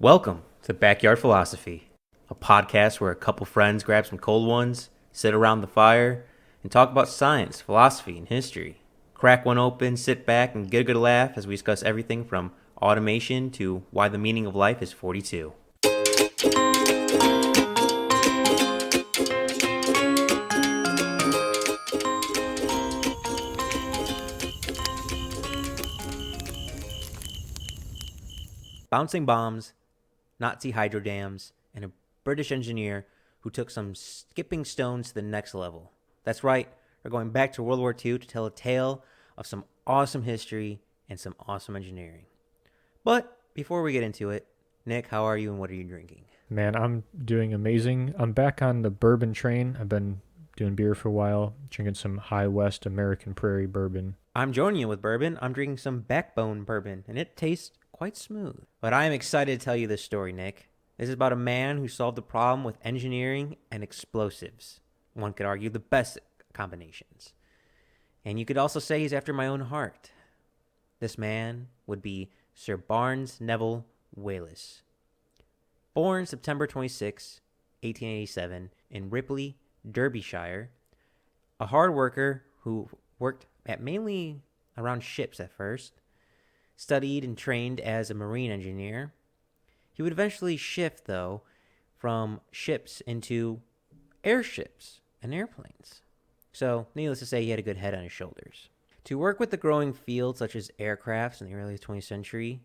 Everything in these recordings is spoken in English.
Welcome to Backyard Philosophy, a podcast where a couple friends grab some cold ones, sit around the fire, and talk about science, philosophy, and history. Crack one open, sit back, and get a good laugh as we discuss everything from automation to why the meaning of life is 42. Bouncing bombs, Nazi hydro dams, and a British engineer who took some skipping stones to the next level. That's right, we're going back to World War II to tell a tale of some awesome history and some awesome engineering. But before we get into it, Nick, how are you and what are you drinking? Man, I'm doing amazing. I'm back on the bourbon train. I've been doing beer for a while, drinking some High West American Prairie bourbon. I'm joining you with bourbon. I'm drinking some Backbone bourbon, and it tastes quite smooth. But I am excited to tell you this story, Nick. This is about a man who solved the problem with engineering and explosives. One could argue the best combinations. And you could also say he's after my own heart. This man would be Sir Barnes Neville Wallis. Born September 26, 1887, in Ripley, Derbyshire, a hard worker who worked at mainly around ships at first, studied and trained as a marine engineer. He would eventually shift, though, from ships into airships and airplanes. So, needless to say, he had a good head on his shoulders. To work with the growing fields such as aircrafts in the early 20th century,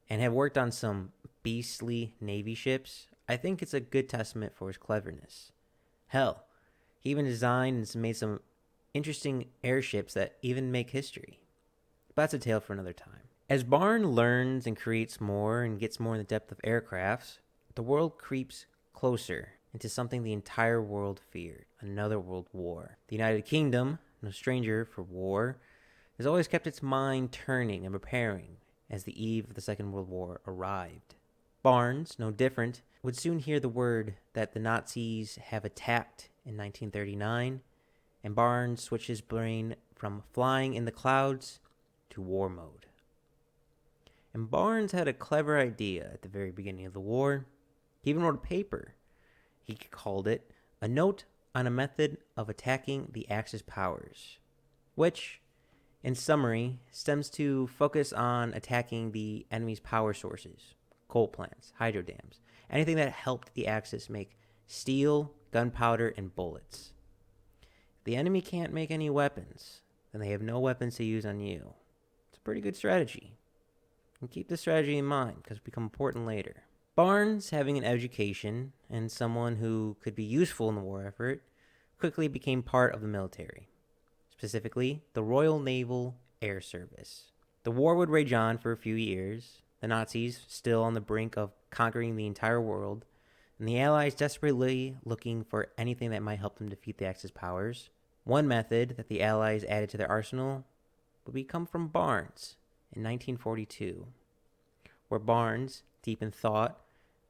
and have worked on some beastly Navy ships, I think it's a good testament for his cleverness. Hell, he even designed and made some interesting airships that even make history. But that's a tale for another time. As Barnes learns and creates more and gets more in the depth of aircrafts, the world creeps closer into something the entire world feared, another world war. The United Kingdom, no stranger for war, has always kept its mind turning and preparing as the eve of the Second World War arrived. Barnes, no different, would soon hear the word that the Nazis have attacked in 1939, and Barnes switched his brain from flying in the clouds to war mode. And Barnes had a clever idea at the very beginning of the war. He even wrote a paper. He called it A Note on a Method of Attacking the Axis Powers, which, in summary, stems to focus on attacking the enemy's power sources, coal plants, hydro dams, anything that helped the Axis make steel, gunpowder, and bullets. If the enemy can't make any weapons, then they have no weapons to use on you. It's a pretty good strategy. And keep this strategy in mind because it'll become important later. Barnes, having an education and someone who could be useful in the war effort, quickly became part of the military, specifically the Royal Naval Air Service. The war would rage on for a few years, the Nazis still on the brink of conquering the entire world, and the Allies desperately looking for anything that might help them defeat the Axis powers. One method that the Allies added to their arsenal would come from Barnes in 1942, where Barnes, deep in thought,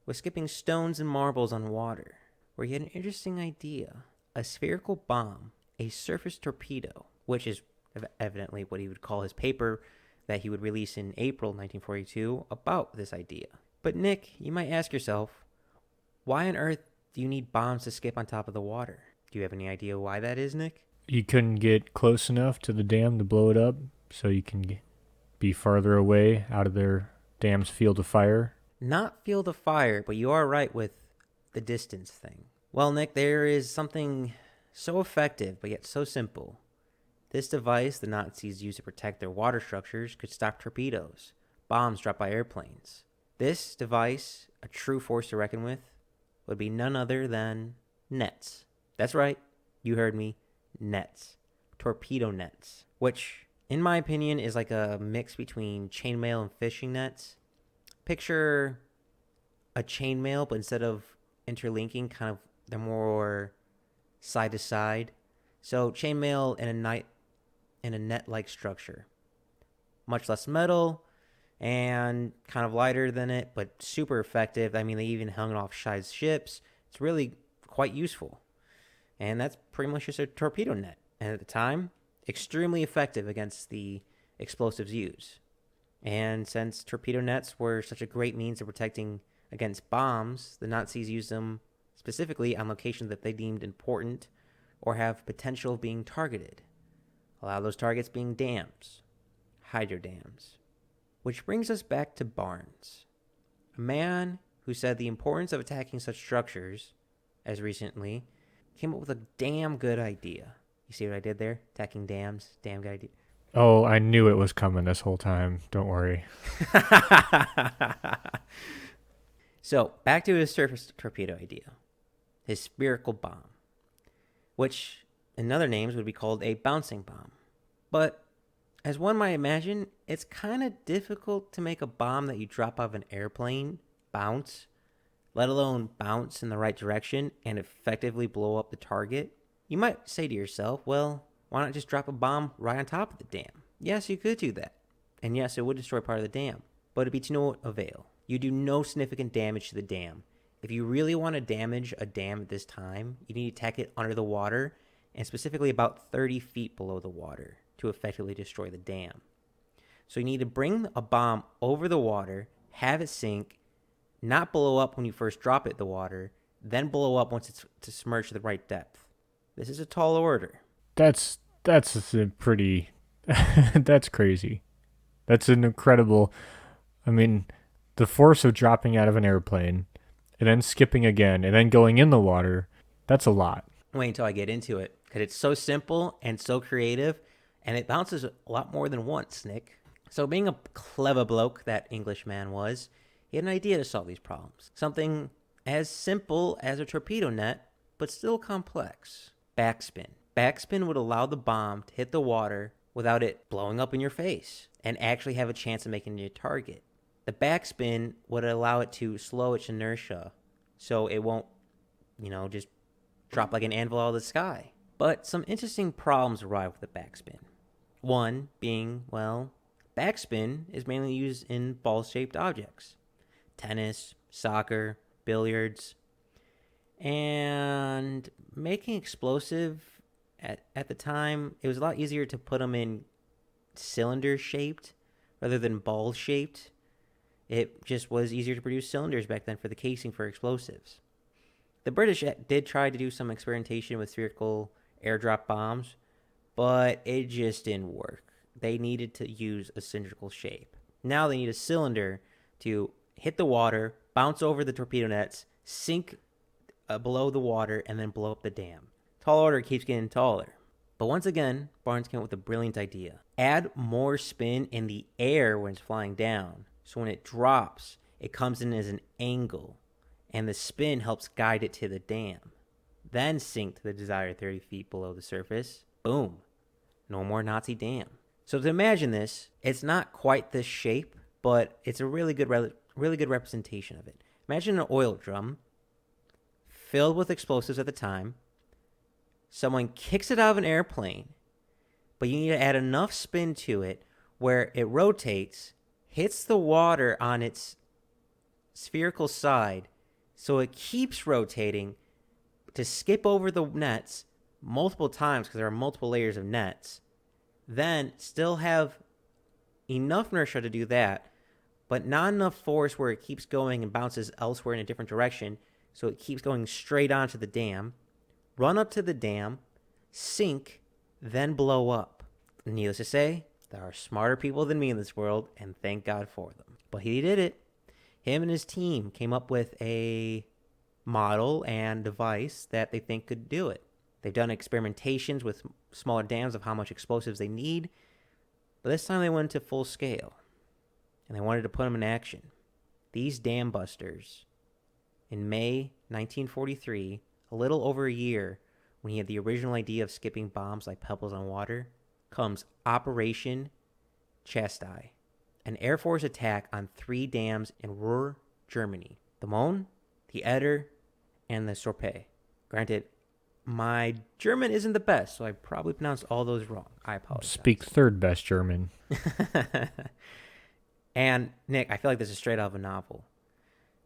was skipping stones and marbles on water, where he had an interesting idea. A spherical bomb, a surface torpedo, which is evidently what he would call his paper that he would release in April 1942 about this idea. But Nick, you might ask yourself, why on earth do you need bombs to skip on top of the water? Do you have any idea why that is, Nick? You couldn't get close enough to the dam to blow it up, so you can be farther away out of their dam's field of fire. Not field of fire, but you are right with the distance thing. Well, Nick, there is something so effective, but yet so simple. This device the Nazis used to protect their water structures could stop torpedoes, bombs dropped by airplanes. This device, a true force to reckon with, would be none other than nets. That's right, you heard me, nets. Torpedo nets, which, in my opinion, is like a mix between chainmail and fishing nets. Picture a chainmail, but instead of interlinking, they're more side to side. So chainmail in a net-like structure, much less metal and kind of lighter than it, but super effective. I mean, they even hung it off side ships. It's really quite useful, and that's pretty much just a torpedo net. And at the time, extremely effective against the explosives used. And since torpedo nets were such a great means of protecting Against bombs, the Nazis used them specifically on locations that they deemed important or have potential of being targeted. A lot of those targets being dams, hydro dams. Which brings us back to Barnes, a man who said the importance of attacking such structures, as recently, came up with a damn good idea. You see what I did there? Attacking dams, damn good idea. Oh, I knew it was coming this whole time. Don't worry. So, back to his surface torpedo idea. His spherical bomb, which in other names would be called a bouncing bomb. But, as one might imagine, it's kind of difficult to make a bomb that you drop out of an airplane bounce, let alone bounce in the right direction and effectively blow up the target. You might say to yourself, well, why not just drop a bomb right on top of the dam? Yes, you could do that. And yes, it would destroy part of the dam, but it'd be to no avail. You do no significant damage to the dam. If you really want to damage a dam at this time, you need to attack it under the water, and specifically about 30 feet below the water to effectively destroy the dam. So you need to bring a bomb over the water, have it sink, not blow up when you first drop it in the water, then blow up once it's to submerge to the right depth. This is a tall order. That's a pretty that's crazy. That's an incredible. I mean, the force of dropping out of an airplane and then skipping again and then going in the water, that's a lot. Wait until I get into it, because it's so simple and so creative, and it bounces a lot more than once, Nick. So being a clever bloke that Englishman was, he had an idea to solve these problems. Something as simple as a torpedo net, but still complex. Backspin. Backspin would allow the bomb to hit the water without it blowing up in your face and actually have a chance of making it a target. The backspin would allow it to slow its inertia so it won't, just drop like an anvil out of the sky. But some interesting problems arise with the backspin. One being, backspin is mainly used in ball-shaped objects. Tennis, soccer, billiards. And making explosive at the time, it was a lot easier to put them in cylinder-shaped rather than ball-shaped. It just was easier to produce cylinders back then for the casing for explosives. The British did try to do some experimentation with spherical airdrop bombs, but it just didn't work. They needed to use a cylindrical shape. Now they need a cylinder to hit the water, bounce over the torpedo nets, sink below the water, and then blow up the dam. Tall order keeps getting taller. But once again, Barnes came up with a brilliant idea. Add more spin in the air when it's flying down. So when it drops, it comes in as an angle, and the spin helps guide it to the dam. Then sink to the desired 30 feet below the surface. Boom. No more Nazi dam. So to imagine this, it's not quite this shape, but it's a really good representation of it. Imagine an oil drum filled with explosives at the time. Someone kicks it out of an airplane, but you need to add enough spin to it where it rotates, hits the water on its spherical side, so it keeps rotating to skip over the nets multiple times because there are multiple layers of nets, then still have enough inertia to do that, but not enough force where it keeps going and bounces elsewhere in a different direction, so it keeps going straight onto the dam, run up to the dam, sink, then blow up. Needless to say, there are smarter people than me in this world, and thank God for them. But he did it. Him and his team came up with a model and device that they think could do it. They've done experimentations with smaller dams of how much explosives they need, but this time they went to full scale, and they wanted to put them in action. These Dambusters, in May 1943, a little over a year when he had the original idea of skipping bombs like pebbles on water, comes Operation Chastei, an Air Force attack on 3 dams in Ruhr, Germany. The Mohn, the Eder, and the Sorpe. Granted, my German isn't the best, so I probably pronounced all those wrong. I apologize. Speak third best German. And, Nick, I feel like this is straight out of a novel.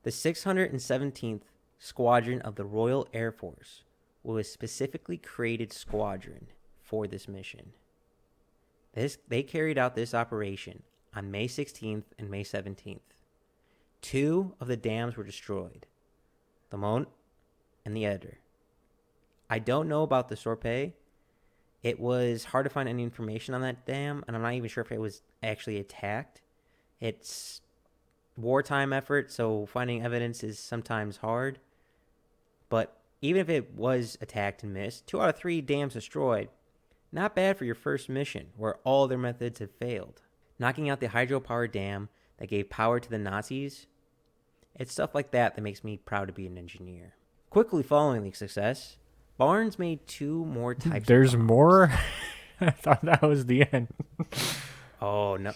The 617th Squadron of the Royal Air Force was a specifically created squadron for this mission. They carried out this operation on May 16th and May 17th. 2 of the dams were destroyed, the Mont and the Eder. I don't know about the Sorpe. It was hard to find any information on that dam, and I'm not even sure if it was actually attacked. It's wartime effort, so finding evidence is sometimes hard. But even if it was attacked and missed, 2 out of 3 dams destroyed. Not bad for your first mission, where all their methods have failed. Knocking out the hydropower dam that gave power to the Nazis, it's stuff like that that makes me proud to be an engineer. Quickly following the success, Barnes made 2 more types There's of bombs. more? I thought that was the end. Oh, no.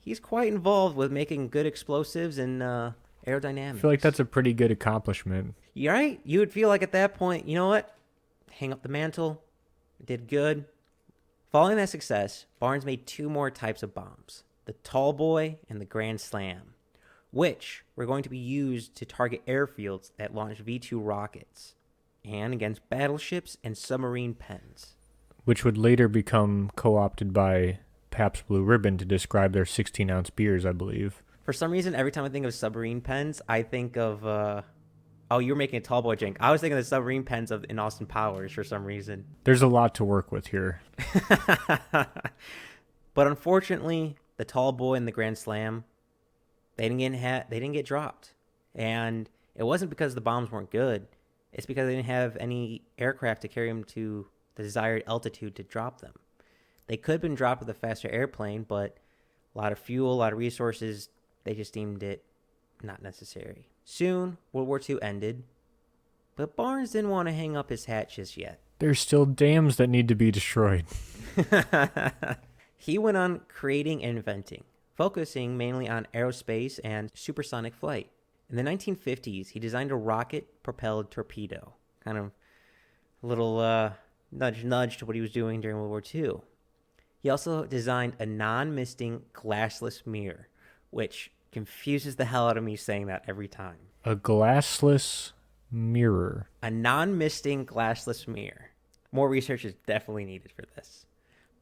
He's quite involved with making good explosives and aerodynamics. I feel like that's a pretty good accomplishment. You're right. You would feel like at that point, you know what? Hang up the mantle. Did good. Following that success, Barnes made 2 more types of bombs, the Tall Boy and the Grand Slam, which were going to be used to target airfields that launched V-2 rockets and against battleships and submarine pens. Which would later become co-opted by Pabst Blue Ribbon to describe their 16-ounce beers, I believe. For some reason, every time I think of submarine pens, I think of... Oh, you were making a Tall Boy drink. I was thinking of the submarine pens in Austin Powers for some reason. There's a lot to work with here. But unfortunately, the Tall Boy and the Grand Slam, they didn't get dropped. And it wasn't because the bombs weren't good. It's because they didn't have any aircraft to carry them to the desired altitude to drop them. They could have been dropped with a faster airplane, but a lot of fuel, a lot of resources, they just deemed it not necessary. Soon, World War II ended, but Barnes didn't want to hang up his hat just yet. There's still dams that need to be destroyed. He went on creating and inventing, focusing mainly on aerospace and supersonic flight. In the 1950s, he designed a rocket-propelled torpedo, kind of a little nudge to what he was doing during World War II. He also designed a non-misting glassless mirror, which confuses the hell out of me saying that every time. A glassless mirror. A non-misting glassless mirror. More research is definitely needed for this.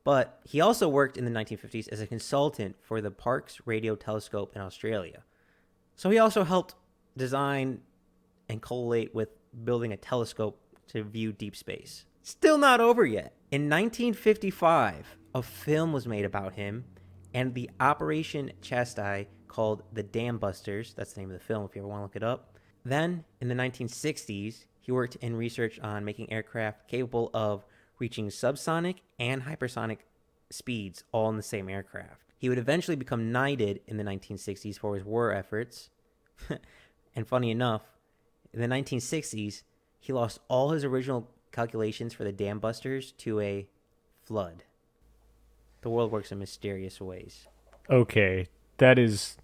But he also worked in the 1950s as a consultant for the Parkes Radio Telescope in Australia. So he also helped design and collate with building a telescope to view deep space. Still not over yet. In 1955, a film was made about him and the Operation Chastity called the Dambusters. That's the name of the film if you ever want to look it up. Then, in the 1960s, he worked in research on making aircraft capable of reaching subsonic and hypersonic speeds all in the same aircraft. He would eventually become knighted in the 1960s for his war efforts. And funny enough, in the 1960s, he lost all his original calculations for the Dambusters to a flood. The world works in mysterious ways. Okay, that is...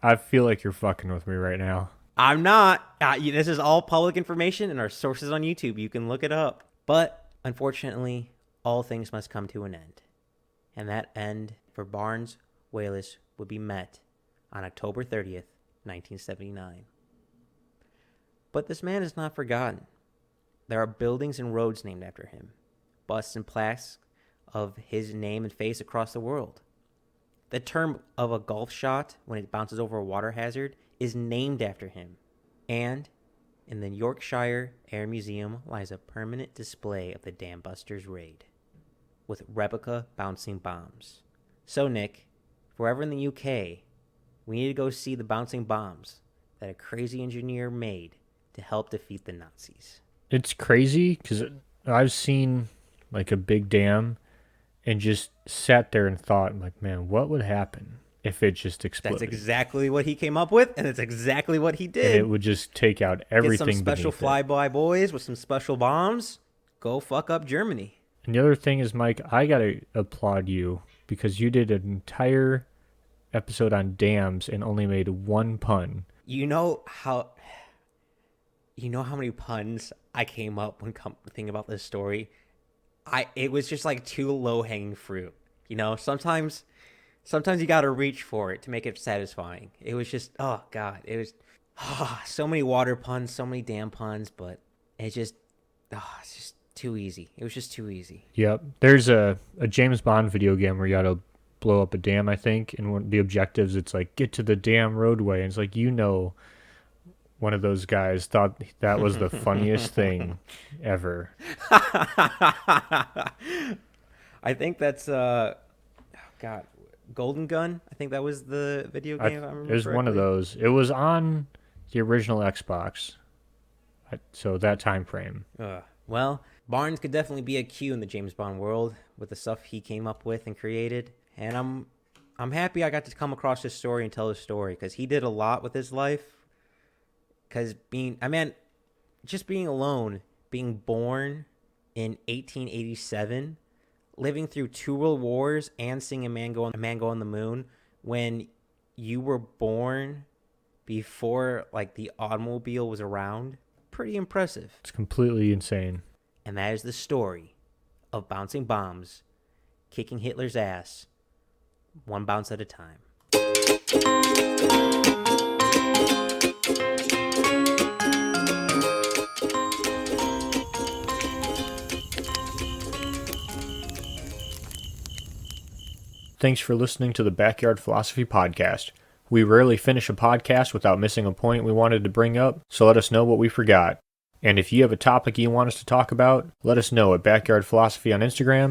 I feel like you're fucking with me right now. I'm not. This is all public information and our sources on YouTube. You can look it up. But, unfortunately, all things must come to an end. And that end for Barnes Wallis would be met on October 30th, 1979. But this man is not forgotten. There are buildings and roads named after him, busts and plaques of his name and face across the world. The term of a golf shot when it bounces over a water hazard is named after him. And in the Yorkshire Air Museum lies a permanent display of the Dambusters raid with replica bouncing bombs. So, Nick, if we're ever in the UK, we need to go see the bouncing bombs that a crazy engineer made to help defeat the Nazis. It's crazy because I've seen like a big dam and just sat there and thought, like, man, what would happen if it just exploded? That's exactly what he came up with, and it's exactly what he did. And it would just take out everything. Get some special flyby boys with some special bombs. Go fuck up Germany. And the other thing is, Mike, I gotta applaud you because you did an entire episode on dams and only made one pun. You know how many puns I came up when thinking about this story? It was just like too low-hanging fruit. You know, sometimes you got to reach for it to make it satisfying. It was just, oh God, it was so many water puns, so many damn puns, but it's just too easy. It was just too easy. Yep. There's a James Bond video game where you got to blow up a dam, I think. And one of the objectives, it's like, get to the dam roadway. And it's like, one of those guys thought that was the funniest thing ever. I think that's God, Golden Gun. I think that was the video game. If I remember It was one of those. It was on the original Xbox. So that time frame. Well, Barnes could definitely be a Q in the James Bond world with the stuff he came up with and created. And I'm happy I got to come across his story and tell his story, because he did a lot with his life. Because being alone, being born in 1887, living through 2 world wars, and seeing a man go on the moon when you were born before like the automobile was around, pretty impressive. It's completely insane. And that is the story of bouncing bombs, kicking Hitler's ass, one bounce at a time. Thanks for listening to the Backyard Philosophy Podcast. We rarely finish a podcast without missing a point we wanted to bring up, so let us know what we forgot. And if you have a topic you want us to talk about, let us know at Backyard Philosophy on Instagram